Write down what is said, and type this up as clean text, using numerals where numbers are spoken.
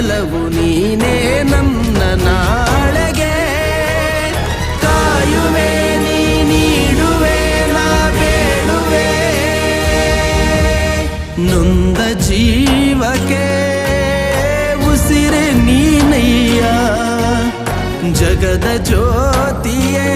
ಬಲವು ನೀನೇ ನನ್ನ ನಾಳೆಗೆ ಕಾಯುವೆ ನೀ ನೀಡುವೆ ನಾ ಬೇಡುವೆ ನೊಂದ ಜೀವಕ್ಕೆ ಉಸಿರೆ ನೀನಯ್ಯ ಜಗದ ಜ್ಯೋತಿಯೇ